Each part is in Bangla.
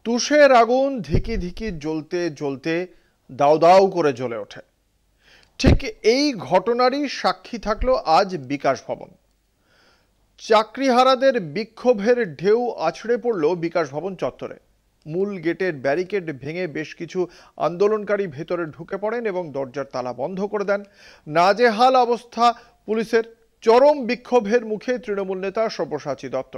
তুষের আগুন ধিকি ধিকি জ্বলতে জ্বলতে দাউ দাউ করে জ্বলে ওঠে। ঠিক এই ঘটনারই সাক্ষী থাকলো আজ বিকাশ ভবন। চাকরিহারাদের বিক্ষোভের ঢেউ আছড়ে পড়ল বিকাশ ভবন চত্বরে। মূল গেটের ব্যারিকেড ভেঙে বেশ কিছু আন্দোলনকারী ভেতরে ঢুকে পড়েন এবং দরজার তালা বন্ধ করে দেন। নাজেহাল অবস্থা পুলিশের। চরম বিক্ষোভের মুখে তৃণমূল নেতা সব্যসাচী দত্ত।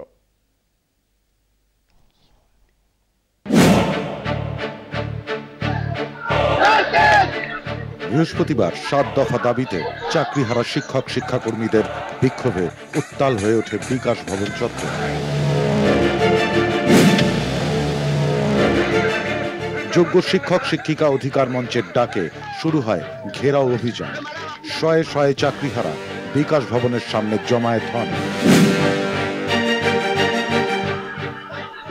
বৃহস্পতিবার ৭ দফা দাবিতে চাকরিহারা শিক্ষক শিক্ষাকর্মীদের বিক্ষোভে উত্তাল হয়ে ওঠে বিকাশ ভবন চত্বর। যোগ্য শিক্ষক শিক্ষিকা অধিকার মঞ্চের ডাকে শুরু হয় ঘেরাও অভিযান। শয়ে শয়ে চাকরিহারা বিকাশ ভবনের সামনে জমায়েত হন।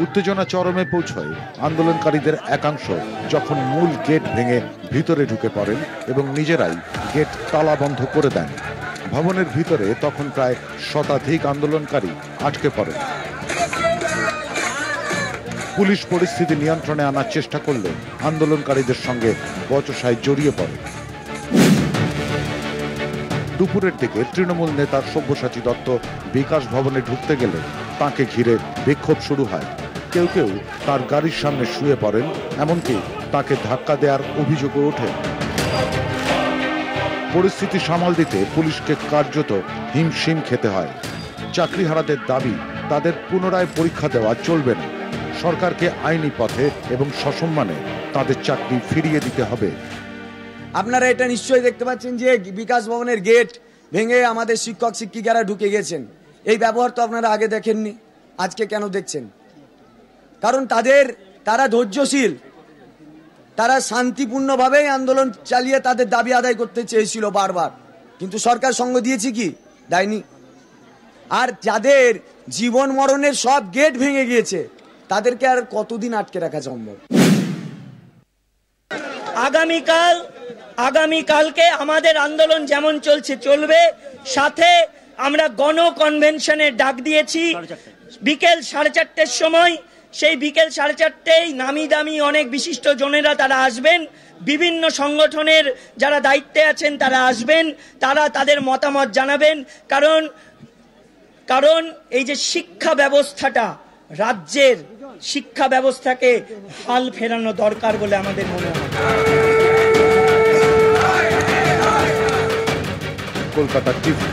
উত্তেজনা চরমে পৌঁছয় আন্দোলনকারীদের একাংশ যখন মূল গেট ভেঙে ভিতরে ঢুকে পড়েন এবং নিজেরাই গেট তালা বন্ধ করে দেন। ভবনের ভিতরে তখন প্রায় শতাধিক আন্দোলনকারী আটকে পড়েন। পুলিশ পরিস্থিতি নিয়ন্ত্রণে আনার চেষ্টা করলে আন্দোলনকারীদের সঙ্গে বচসায় জড়িয়ে পড়ে। দুপুরের দিকে তৃণমূল নেতা সব্যসাচী দত্ত বিকাশ ভবনে ঢুকতে গেলে তাকে ঘিরে বিক্ষোভ শুরু হয়। কেউ কেউ তার গাড়ির সামনে শুয়ে পড়েন, এমনকি তাকে ধাক্কা দেওয়ার অভিযোগও ওঠে। পরিস্থিতি সামাল দিতে পুলিশকে কার্যত হিমশিম খেতে হয়। চাকরিহারাদের দাবি, তাদের পুনরায় পরীক্ষা দেওয়া চলবে না। সরকারকে আইনি পথে এবং সসম্মানে তাদের চাকরি ফিরিয়ে দিতে হবে। আপনারা এটা নিশ্চয়ই দেখতে পাচ্ছেন যে বিকাশ ভবনের গেট ভেঙে আমাদের শিক্ষক শিক্ষিকারা ঢুকে গেছেন। এই ব্যবহার তো আপনারা আগে দেখেননি, আজকে কেন দেখছেন? কারণ তারা ধৈর্যশীল, তারা শান্তিপূর্ণভাবেই আন্দোলন চালিয়ে তাদের দাবি আদায় করতে চেয়েছিল বারবার, কিন্তু সরকার সঙ্গ দিয়েছে কি? দেয়নি। আর যাদের জীবন মরণের সব গেট ভেঙে গিয়েছে তাদেরকে আর কতদিন আটকে রাখা সম্ভব? আগামীকালকে আমাদের আন্দোলন যেমন চলছে চলবে, সাথে আমরা গণ কনভেনশনের ডাক দিয়েছি বিকেল 4:30টার সময়। সেই বিকেল 4:30টায় নামি দামি অনেক বিশিষ্ট জনেরা তারা আসবেন, বিভিন্ন সংগঠনের যারা দায়িত্বে আছেন তারা আসবেন, তারা তাদের মতামত জানাবেন। কারণ এই যে শিক্ষা ব্যবস্থাটা, রাজ্যের শিক্ষা ব্যবস্থাকে হাল ফেরানো দরকার বলে আমাদের মনে হয়। কলকাতা টিভি।